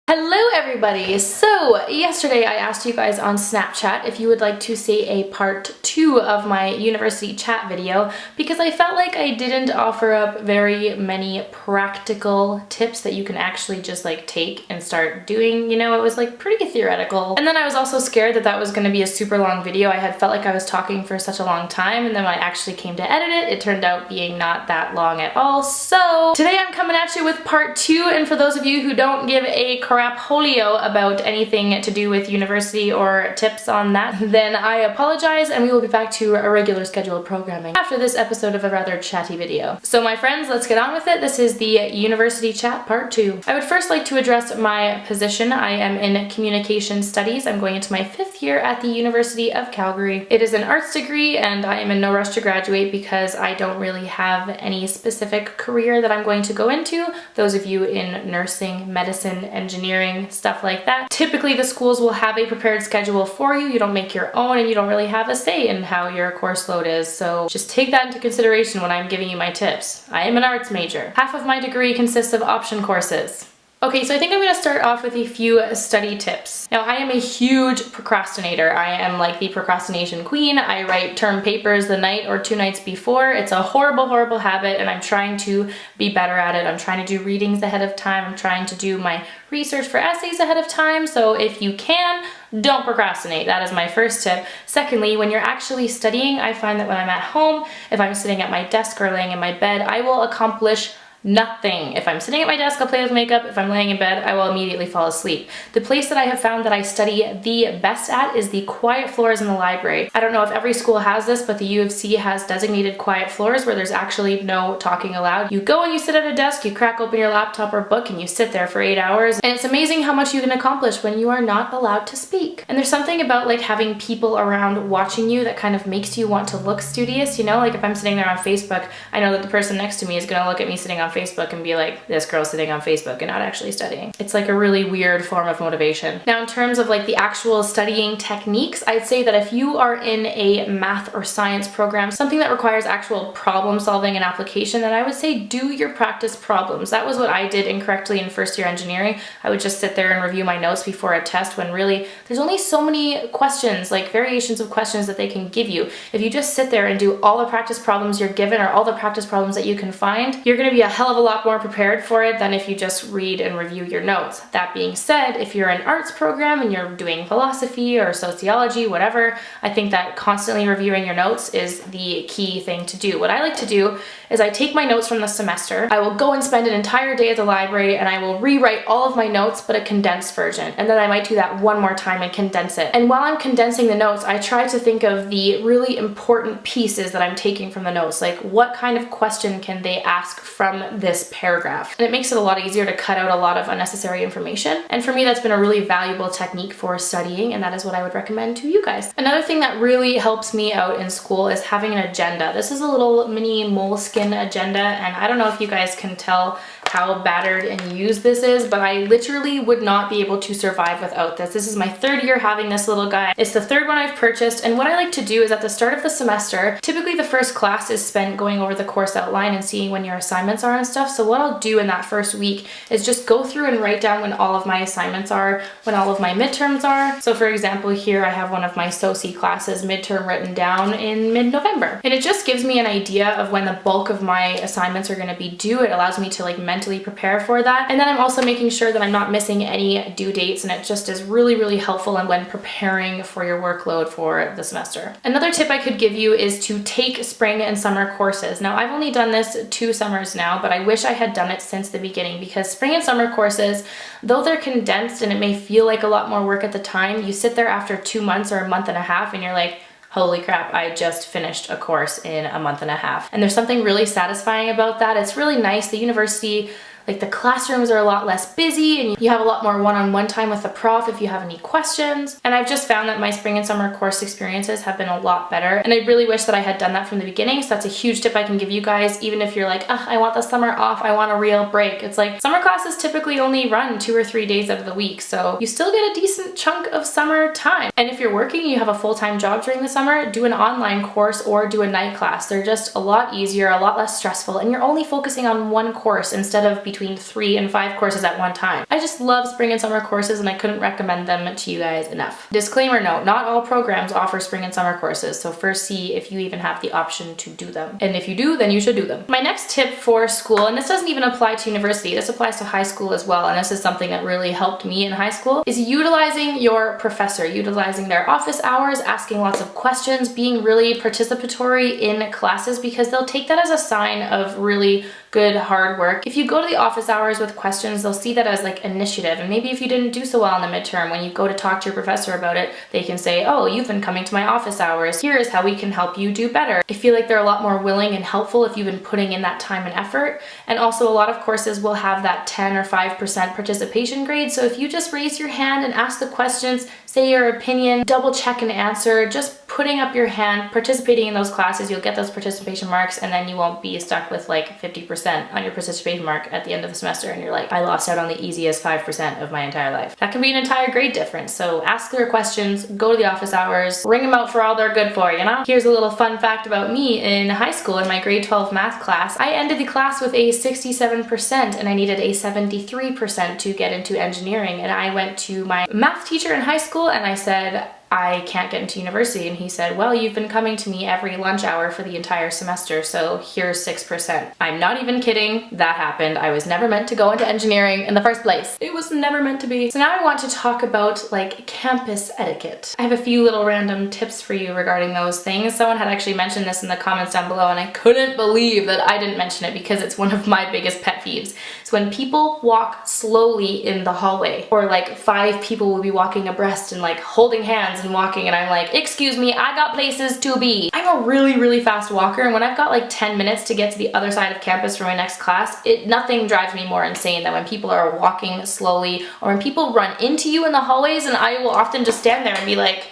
Hello everybody! So yesterday I asked you guys on Snapchat if you would like to see a part 2 of my university chat video because I felt like I didn't offer up very many practical tips that you can actually just like take and start doing. You know, it was like pretty theoretical. And then I was also scared that that was going to be a super long video. I had felt like I was talking for such a long time, and then when I actually came to edit it, it turned out being not that long at all. So today I'm coming at you with part 2, and for those of you who don't give a crap holio about anything to do with university or tips on that, then I apologize, and we will be back to a regular scheduled programming after this episode of a rather chatty video. So my friends, let's get on with it. This is the university chat part 2. I would first like to address my position. I am in communication studies. I'm going into my 5th year at the University of Calgary. It is an arts degree, and I am in no rush to graduate because I don't really have any specific career that I'm going to go into. Those of you in nursing, medicine, engineering, stuff like that. Typically the schools will have a prepared schedule for you. You don't make your own, and you don't really have a say in how your course load is. So just take that into consideration when I'm giving you my tips. I am an arts major. Half of my degree consists of option courses. Okay, so I think I'm going to start off with a few study tips. Now, I am a huge procrastinator. I am like the procrastination queen. I write term papers the night or 2 nights before. It's a horrible, horrible habit, and I'm trying to be better at it. I'm trying to do readings ahead of time. I'm trying to do my research for essays ahead of time. So if you can, don't procrastinate. That is my first tip. Secondly, when you're actually studying, I find that when I'm at home, if I'm sitting at my desk or laying in my bed, I will accomplish nothing. If I'm sitting at my desk, I'll play with makeup. If I'm laying in bed, I will immediately fall asleep. The place that I have found that I study the best at is the quiet floors in the library. I don't know if every school has this, but the U of C has designated quiet floors where there's actually no talking allowed. You go and you sit at a desk, you crack open your laptop or book, and you sit there for 8 hours. And it's amazing how much you can accomplish when you are not allowed to speak. And there's something about like having people around watching you that kind of makes you want to look studious, you know? Like if I'm sitting there on Facebook, I know that the person next to me is gonna look at me sitting on Facebook and be like, this girl's sitting on Facebook and not actually studying. It's like a really weird form of motivation. Now, in terms of like the actual studying techniques, I'd say that if you are in a math or science program, something that requires actual problem solving and application, then I would say do your practice problems. That was what I did incorrectly in first year engineering. I would just sit there and review my notes before a test when really there's only so many questions, like variations of questions that they can give you. If you just sit there and do all the practice problems you're given or all the practice problems that you can find, you're gonna be a hell of a lot more prepared for it than if you just read and review your notes. That being said, if you're an arts program and you're doing philosophy or sociology, whatever, I think that constantly reviewing your notes is the key thing to do. What I like to do is I take my notes from the semester, I will go and spend an entire day at the library, and I will rewrite all of my notes but a condensed version, and then I might do that one more time and condense it. And while I'm condensing the notes, I try to think of the really important pieces that I'm taking from the notes, like what kind of question can they ask from this paragraph. And it makes it a lot easier to cut out a lot of unnecessary information. And for me, that's been a really valuable technique for studying, and that is what I would recommend to you guys. Another thing that really helps me out in school is having an agenda. This is a little mini moleskin agenda, and I don't know if you guys can tell how battered and used this is, but I literally would not be able to survive without this. This is my 3rd year having this little guy. It's the 3rd one I've purchased, and what I like to do is at the start of the semester, typically the first class is spent going over the course outline and seeing when your assignments are and stuff. So what I'll do in that first week is just go through and write down when all of my assignments are, when all of my midterms are. So for example, here I have one of my SOCI classes midterm written down in mid-November. And it just gives me an idea of when the bulk of my assignments are going to be due. It allows me to like mentally prepare for that. And then I'm also making sure that I'm not missing any due dates, and it just is really, really helpful when preparing for your workload for the semester. Another tip I could give you is to take spring and summer courses. Now, I've only done this 2 summers now, but I wish I had done it since the beginning, because spring and summer courses, though they're condensed and it may feel like a lot more work at the time, you sit there after 2 months or a month and a half and you're like, holy crap, I just finished a course in a month and a half. And there's something really satisfying about that. It's really nice. The university Like the classrooms are a lot less busy and you have a lot more one-on-one time with the prof if you have any questions. And I've just found that my spring and summer course experiences have been a lot better. And I really wish that I had done that from the beginning. So that's a huge tip I can give you guys, even if you're like, oh, I want the summer off, I want a real break. It's like summer classes typically only run 2 or 3 days out of the week. So you still get a decent chunk of summer time. And if you're working, you have a full-time job during the summer, do an online course or do a night class. They're just a lot easier, a lot less stressful, and you're only focusing on one course instead of between between 3 and 5 courses at one time. I just love spring and summer courses and I couldn't recommend them to you guys enough. Disclaimer note, not all programs offer spring and summer courses, so first see if you even have the option to do them. And if you do, then you should do them. My next tip for school, and this doesn't even apply to university, this applies to high school as well, and this is something that really helped me in high school, is utilizing your professor, utilizing their office hours, asking lots of questions, being really participatory in classes, because they'll take that as a sign of really good hard work. If you go to the office hours with questions, they'll see that as like initiative, and maybe if you didn't do so well in the midterm, when you go to talk to your professor about it, they can say, oh, you've been coming to my office hours, here is how we can help you do better. I feel like they're a lot more willing and helpful if you've been putting in that time and effort. And also a lot of courses will have that 10 or 5% participation grade, so if you just raise your hand and ask the questions, say your opinion, double check and answer, just putting up your hand, participating in those classes, you'll get those participation marks, and then you won't be stuck with like 50% on your participation mark at the end of the semester and you're like, I lost out on the easiest 5% of my entire life. That can be an entire grade difference. So ask their questions, go to the office hours, ring them out for all they're good for, you know? Here's a little fun fact about me in high school in my grade 12 math class. I ended the class with a 67% and I needed a 73% to get into engineering, and I went to my math teacher in high school and I said, I can't get into university, and he said, well, you've been coming to me every lunch hour for the entire semester, so here's 6%. I'm not even kidding, that happened. I was never meant to go into engineering in the first place. It was never meant to be. So now I want to talk about like campus etiquette. I have a few little random tips for you regarding those things. Someone had actually mentioned this in the comments down below and I couldn't believe that I didn't mention it because it's one of my biggest pet peeves. It's when people walk slowly in the hallway, or like 5 people will be walking abreast and like holding hands and walking, and I'm like, excuse me, I got places to be. I'm a really fast walker, and when I've got like 10 minutes to get to the other side of campus for my next class, nothing drives me more insane than when people are walking slowly, or when people run into you in the hallways, and I will often just stand there and be like,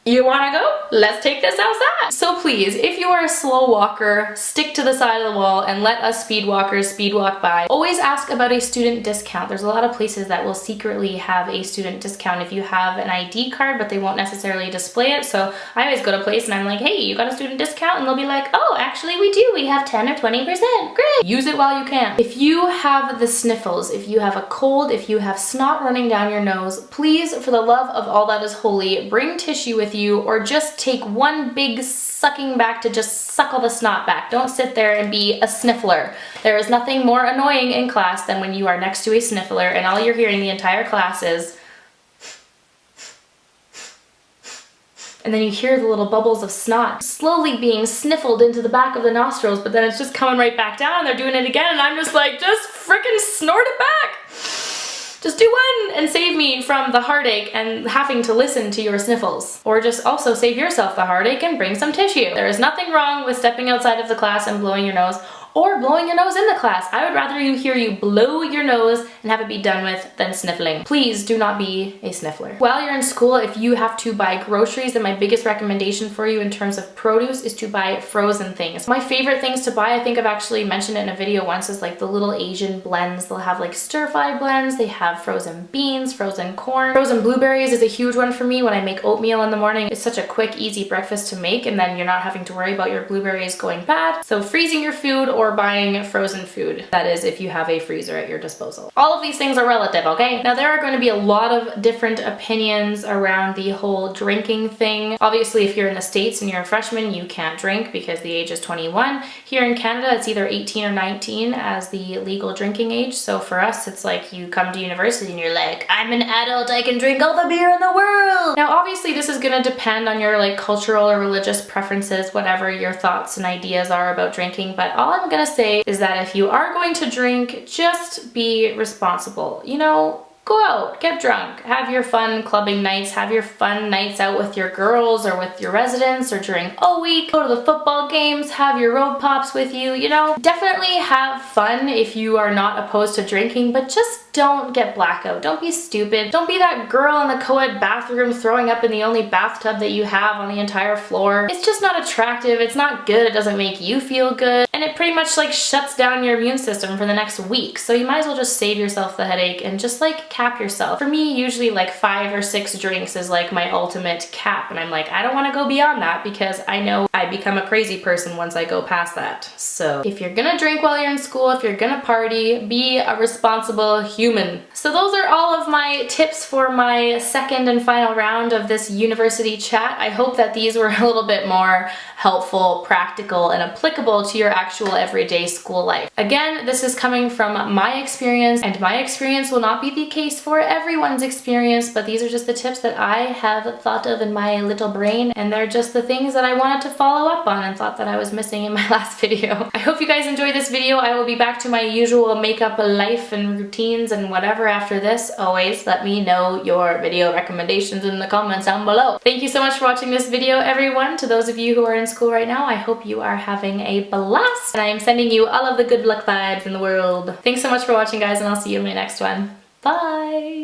you wanna go? Let's take this outside. So please, if you are a slow walker, stick to the side of the wall and let us speed walkers speed walk by. Always ask about a student discount. There's a lot of places that will secretly have a student discount if you have an ID card, but they won't necessarily display it. So I always go to a place and I'm like, hey, you got a student discount? And they'll be like, oh, actually we do. We have 10 or 20%. Great. Use it while you can. If you have the sniffles, if you have a cold, if you have snot running down your nose, please, for the love of all that is holy, bring tissue with you, or just take one big sucking back to just suck all the snot back. Don't sit there and be a sniffler. There is nothing more annoying in class than when you are next to a sniffler and all you're hearing the entire class is, and then you hear the little bubbles of snot slowly being sniffled into the back of the nostrils, but then it's just coming right back down and they're doing it again, and I'm just like, just frickin' snort it back. Just do one and save me from the heartache and having to listen to your sniffles. Or just also save yourself the heartache and bring some tissue. There is nothing wrong with stepping outside of the class and blowing your nose, or blowing your nose in the class. I would rather hear you blow your nose and have it be done with than sniffling. Please do not be a sniffler. While you're in school, if you have to buy groceries, then my biggest recommendation for you in terms of produce is to buy frozen things. My favorite things to buy, I think I've actually mentioned it in a video once, is like the little Asian blends. They'll have like stir-fry blends, they have frozen beans, frozen corn. Frozen blueberries is a huge one for me when I make oatmeal in the morning. It's such a quick, easy breakfast to make, and then you're not having to worry about your blueberries going bad. So freezing your food or buying frozen food. That is, if you have a freezer at your disposal. All of these things are relative, okay? Now there are going to be a lot of different opinions around the whole drinking thing. Obviously, if you're in the States and you're a freshman, you can't drink because the age is 21. Here in Canada, it's either 18 or 19 as the legal drinking age. So for us, it's like you come to university and you're like, I'm an adult, I can drink all the beer in the world. Now obviously this is gonna depend on your like cultural or religious preferences, whatever your thoughts and ideas are about drinking, but all I'm gonna say is that if you are going to drink, just be responsible. You know, go out, get drunk, have your fun clubbing nights, have your fun nights out with your girls or with your residents or during O week, go to the football games, have your road pops with you, you know. Definitely have fun if you are not opposed to drinking, but just don't get blackout. Don't be stupid. Don't be that girl in the co-ed bathroom throwing up in the only bathtub that you have on the entire floor. It's just not attractive, it's not good, it doesn't make you feel good. and it pretty much like shuts down your immune system for the next week. So you might as well just save yourself the headache and just like cap yourself. For me, usually like 5 or 6 drinks is like my ultimate cap, and I'm like, I don't want to go beyond that because I know I become a crazy person once I go past that. So if you're gonna drink while you're in school, if you're gonna party, be a responsible human. So those are all of my tips for my second and final round of this university chat. I hope that these were a little bit more helpful, practical, and applicable to your actual everyday school life. Again, this is coming from my experience, and my experience will not be the case for everyone's experience, but these are just the tips that I have thought of in my little brain, and they're just the things that I wanted to follow up on and thought that I was missing in my last video. I hope you guys enjoyed this video. I will be back to my usual makeup life and routines and whatever after this. Always let me know your video recommendations in the comments down below. Thank you so much for watching this video, everyone. To those of you who are in school right now, I hope you are having a blast, and I am sending you all of the good luck vibes in the world. Thanks so much for watching, guys, and I'll see you in my next one. Bye!